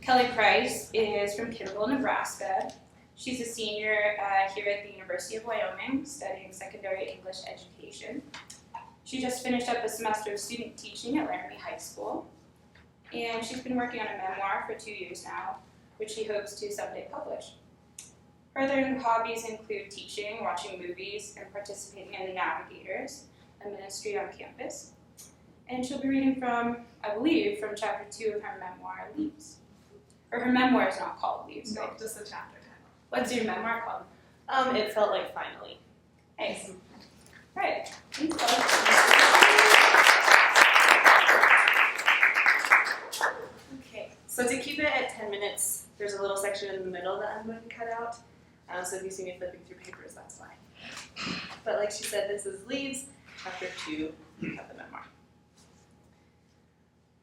Kelly Price is from Kimball, Nebraska. She's a senior here at the University of Wyoming, studying secondary English education. She just finished up a semester of student teaching at Laramie High School, and she's been working on a memoir for 2 years now, which she hopes to someday publish. Her other hobbies include teaching, watching movies, and participating in the Navigators, a ministry on campus. And she'll be reading from, I believe, from chapter 2 of her memoir, Leaves. Or her memoir is not called Leaves, No, right? just the chapter title. What's your memoir called? It felt like finally. Nice. All right. Thanks, Kelly. Okay, so to keep it at 10 minutes, there's a little section in the middle that I'm going to cut out. So if you see me flipping through papers, that's why. But like she said, this is Leaves, chapter 2 of the memoir.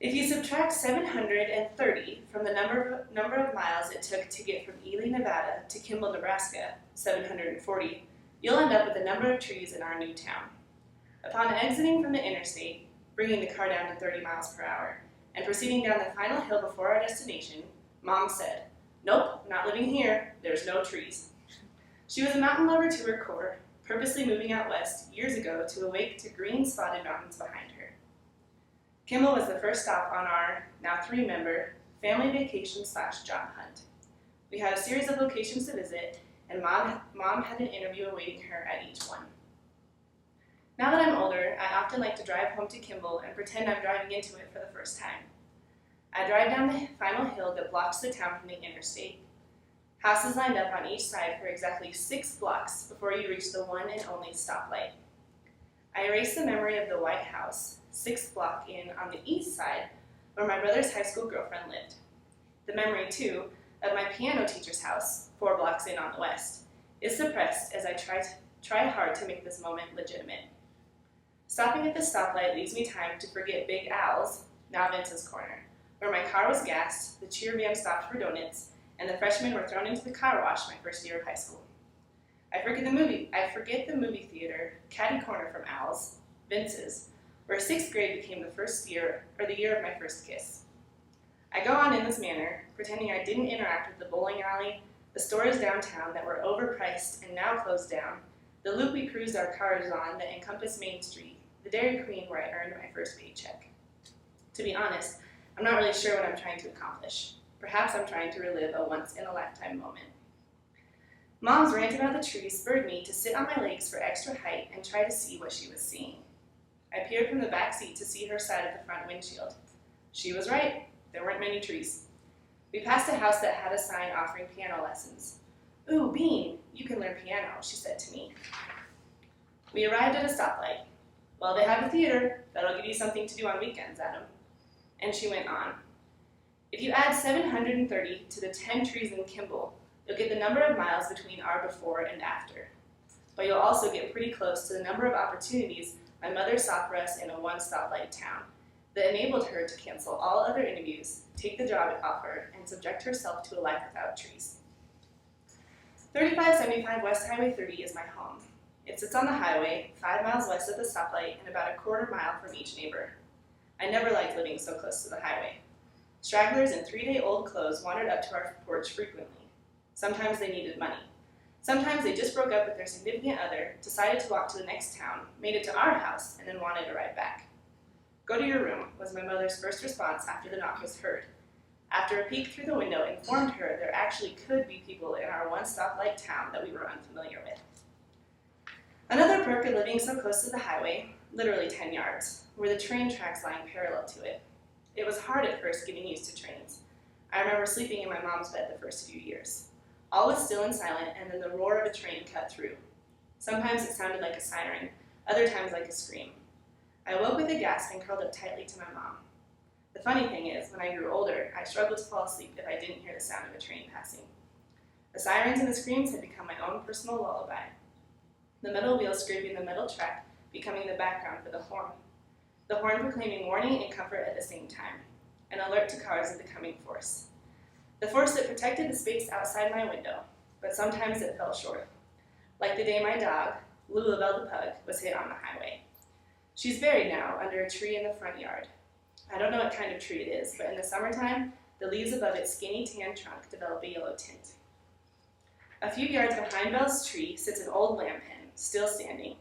If you subtract 730 from the number of miles it took to get from Ely, Nevada to Kimball, Nebraska, 740, you'll end up with the number of trees in our new town. Upon exiting from the interstate, bringing the car down to 30 miles per hour, and proceeding down the final hill before our destination, Mom said, "Nope, not living here, there's no trees." She was a mountain lover to her core, purposely moving out west years ago to awake to green spotted mountains behind her. Kimball was the first stop on our, now 3-member, family vacation/job hunt. We had a series of locations to visit, and Mom had an interview awaiting her at each one. Now that I'm older, I often like to drive home to Kimball and pretend I'm driving into it for the first time. I drive down the final hill that blocks the town from the interstate. Houses lined up on each side for exactly 6 blocks before you reach the one and only stoplight. I erase the memory of the White House, 6th block in on the east side, where my brother's high school girlfriend lived. The memory, too, of my piano teacher's house, 4 blocks in on the west, is suppressed as I try hard to make this moment legitimate. Stopping at the stoplight leaves me time to forget Big Al's, now Vince's Corner, where my car was gassed, the cheer van stopped for donuts, and the freshmen were thrown into the car wash my first year of high school. I forget the movie theater, catty corner from Al's, Vince's, where 6th grade became the year of my first kiss. I go on in this manner, pretending I didn't interact with the bowling alley, the stores downtown that were overpriced and now closed down, the loop we cruised our cars on that encompassed Main Street, the Dairy Queen where I earned my first paycheck. To be honest, I'm not really sure what I'm trying to accomplish. Perhaps I'm trying to relive a once-in-a-lifetime moment. Mom's rant about the trees spurred me to sit on my legs for extra height and try to see what she was seeing. I peered from the back seat to see her side of the front windshield. She was right. There weren't many trees. We passed a house that had a sign offering piano lessons. "Ooh, Bean, you can learn piano," she said to me. We arrived at a stoplight. "Well, they have a theater. That'll give you something to do on weekends, Adam." And she went on. If you add 730 to the 10 trees in Kimball, you'll get the number of miles between our before and after. But you'll also get pretty close to the number of opportunities my mother saw for us in a one-stoplight town that enabled her to cancel all other interviews, take the job offer, and subject herself to a life without trees. 3575 West Highway 30 is my home. It sits on the highway, 5 miles west of the stoplight and about a quarter mile from each neighbor. I never liked living so close to the highway. Stragglers in 3-day-old clothes wandered up to our porch frequently. Sometimes they needed money. Sometimes they just broke up with their significant other, decided to walk to the next town, made it to our house, and then wanted to ride back. "Go to your room," was my mother's first response after the knock was heard. After a peek through the window informed her there actually could be people in our one-stoplight town that we were unfamiliar with. Another perk of living so close to the highway, literally 10 yards, were the train tracks lying parallel to it. It was hard at first getting used to trains. I remember sleeping in my mom's bed the first few years. All was still and silent, and then the roar of a train cut through. Sometimes it sounded like a siren, other times like a scream. I woke with a gasp and curled up tightly to my mom. The funny thing is, when I grew older, I struggled to fall asleep if I didn't hear the sound of a train passing. The sirens and the screams had become my own personal lullaby. The metal wheel scraping the metal track becoming the background for the horn proclaiming warning and comfort at the same time, an alert to cars of the coming force. The force that protected the space outside my window, but sometimes it fell short. Like the day my dog, Lulabelle the pug, was hit on the highway. She's buried now under a tree in the front yard. I don't know what kind of tree it is, but in the summertime, the leaves above its skinny tan trunk develop a yellow tint. A few yards behind Belle's tree sits an old lamb pen, still standing.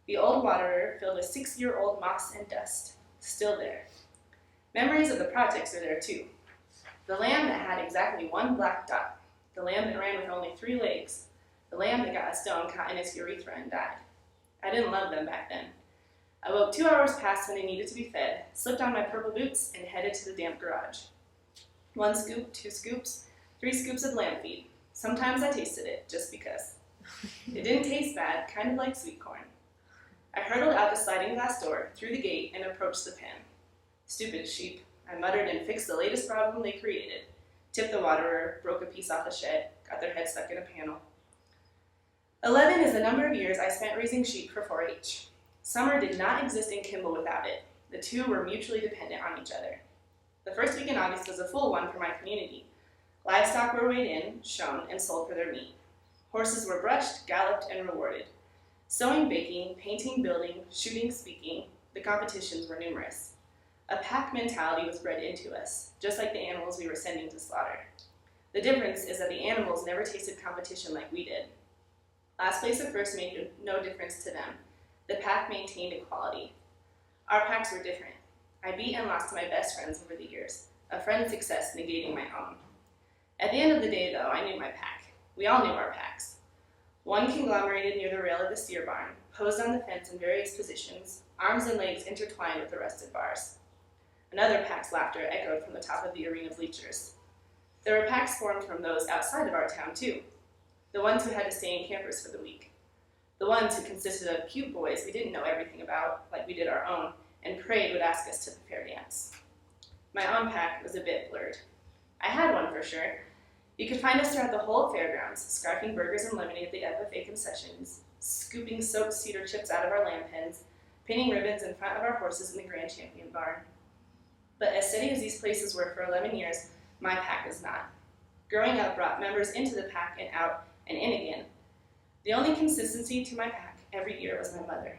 The old waterer filled with 6-year-old moss and dust, still there. Memories of the projects are there too. The lamb that had exactly one black dot, the lamb that ran with only 3 legs, the lamb that got a stone caught in its urethra and died. I didn't love them back then. I woke 2 hours past when they needed to be fed, slipped on my purple boots, and headed to the damp garage. 1 scoop, 2 scoops, 3 scoops of lamb feed. Sometimes I tasted it, just because. It didn't taste bad, kind of like sweet corn. I hurtled out the sliding glass door, through the gate, and approached the pen. Stupid sheep, I muttered and fixed the latest problem they created. Tipped the waterer, broke a piece off the shed, got their head stuck in a panel. 11 is the number of years I spent raising sheep for 4-H. Summer did not exist in Kimball without it. The two were mutually dependent on each other. The first week in August was a full one for my community. Livestock were weighed in, shown, and sold for their meat. Horses were brushed, galloped, and rewarded. Sewing, baking, painting, building, shooting, speaking, the competitions were numerous. A pack mentality was bred into us, just like the animals we were sending to slaughter. The difference is that the animals never tasted competition like we did. Last place or first made no difference to them. The pack maintained equality. Our packs were different. I beat and lost to my best friends over the years, a friend's success negating my own. At the end of the day, though, I knew my pack. We all knew our packs. One conglomerated near the rail of the steer barn, posed on the fence in various positions, arms and legs intertwined with the rusted bars. Another pack's laughter echoed from the top of the arena bleachers. There were packs formed from those outside of our town, too. The ones who had to stay in campers for the week. The ones who consisted of cute boys we didn't know everything about, like we did our own, and prayed would ask us to the fair dance. My own pack was a bit blurred. I had one for sure. You could find us throughout the whole fairgrounds, scarfing burgers and lemonade at the FFA concessions, scooping soaked cedar chips out of our lamb pens, pinning ribbons in front of our horses in the Grand Champion barn. But as steady as these places were for 11 years, my pack was not. Growing up brought members into the pack and out and in again. The only consistency to my pack every year was my mother.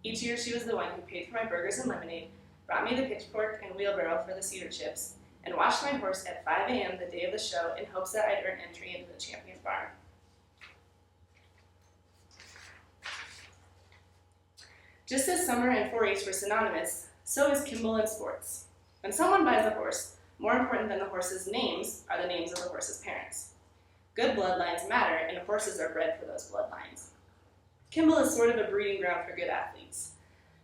Each year she was the one who paid for my burgers and lemonade, brought me the pitchfork and wheelbarrow for the cedar chips, and washed my horse at 5 a.m. the day of the show in hopes that I'd earn entry into the champion barn. Just as summer and 4-H were synonymous, so is Kimball and sports. When someone buys a horse, more important than the horse's names are the names of the horse's parents. Good bloodlines matter, and horses are bred for those bloodlines. Kimball is sort of a breeding ground for good athletes.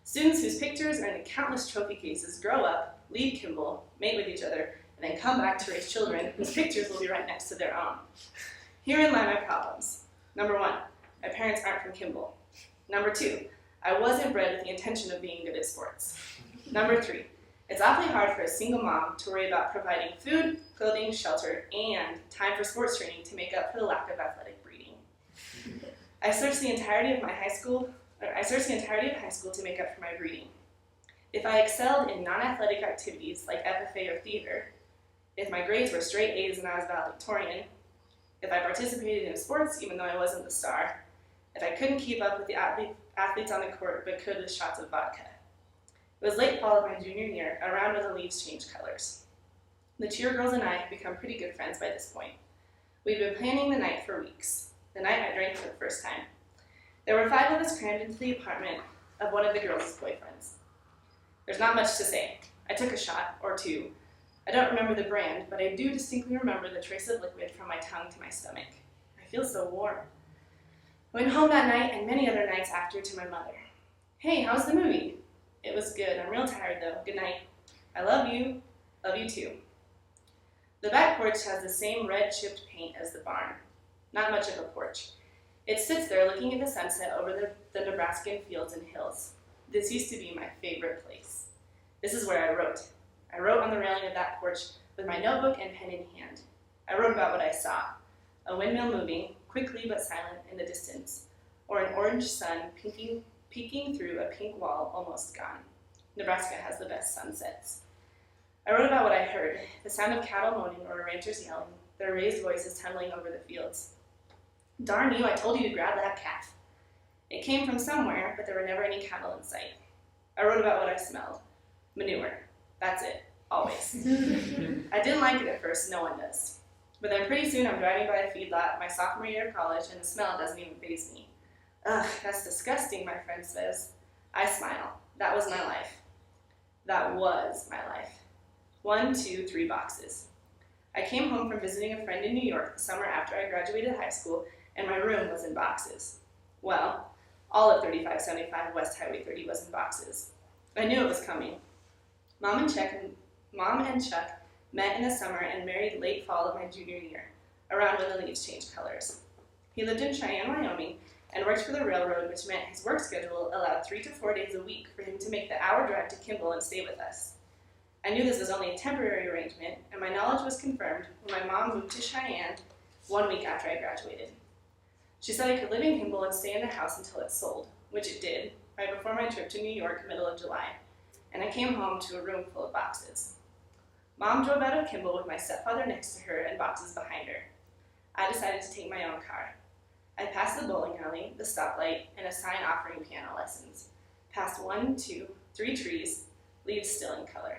Students whose pictures are in the countless trophy cases grow up, leave Kimball, mate with each other, and then come back to raise children whose pictures will be right next to their own. Herein lie my problems. Number 1, my parents aren't from Kimball. Number 2, I wasn't bred with the intention of being good at sports. Number 3, it's awfully hard for a single mom to worry about providing food, clothing, shelter, and time for sports training to make up for the lack of athletic breeding. I searched the entirety of high school to make up for my breeding. If I excelled in non-athletic activities like FFA or theater, if my grades were straight A's and I was valedictorian, if I participated in sports even though I wasn't the star, if I couldn't keep up with the athletes on the court but could with shots of vodka. It was late fall of my junior year, around when the leaves changed colors. The cheer girls and I had become pretty good friends by this point. We'd been planning the night for weeks, the night I drank for the first time. There were 5 of us crammed into the apartment of one of the girls' boyfriends. There's not much to say. I took a shot, or 2. I don't remember the brand, but I do distinctly remember the trace of liquid from my tongue to my stomach. I feel so warm. I went home that night and many other nights after to my mother. Hey, how's the movie? It was good. I'm real tired though. Good night. I love you. Love you too. The back porch has the same red chipped paint as the barn. Not much of a porch. It sits there looking at the sunset over the Nebraskan fields and hills. This used to be my favorite place. This is where I wrote. I wrote on the railing of that porch with my notebook and pen in hand. I wrote about what I saw. A windmill moving, quickly but silent in the distance, or an orange sun peeking through a pink wall almost gone. Nebraska has the best sunsets. I wrote about what I heard, the sound of cattle moaning or ranchers yelling, their raised voices tumbling over the fields. Darn you, I told you to grab that calf. It came from somewhere, but there were never any cattle in sight. I wrote about what I smelled. Manure. That's it. always. I didn't like it at first, no one does. But then pretty soon I'm driving by a feedlot my sophomore year of college and the smell doesn't even faze me. Ugh, that's disgusting, my friend says. I smile. That was my life. That was my life. 1, 2, 3 boxes. I came home from visiting a friend in New York the summer after I graduated high school, and my room was in boxes. Well, all of 3575 West Highway 30 was in boxes. I knew it was coming. Mom and Chuck met in the summer and married late fall of my junior year, around when the leaves changed colors. He lived in Cheyenne, Wyoming, and worked for the railroad, which meant his work schedule allowed 3 to 4 days a week for him to make the hour drive to Kimball and stay with us. I knew this was only a temporary arrangement, and my knowledge was confirmed when my mom moved to Cheyenne 1 week after I graduated. She said I could live in Kimball and stay in the house until it sold, which it did, right before my trip to New York, middle of July, and I came home to a room full of boxes. Mom drove out of Kimball with my stepfather next to her and boxes behind her. I decided to take my own car. I passed the bowling alley, the stoplight, and a sign offering piano lessons. Past 1, 2, 3 trees, leaves still in color.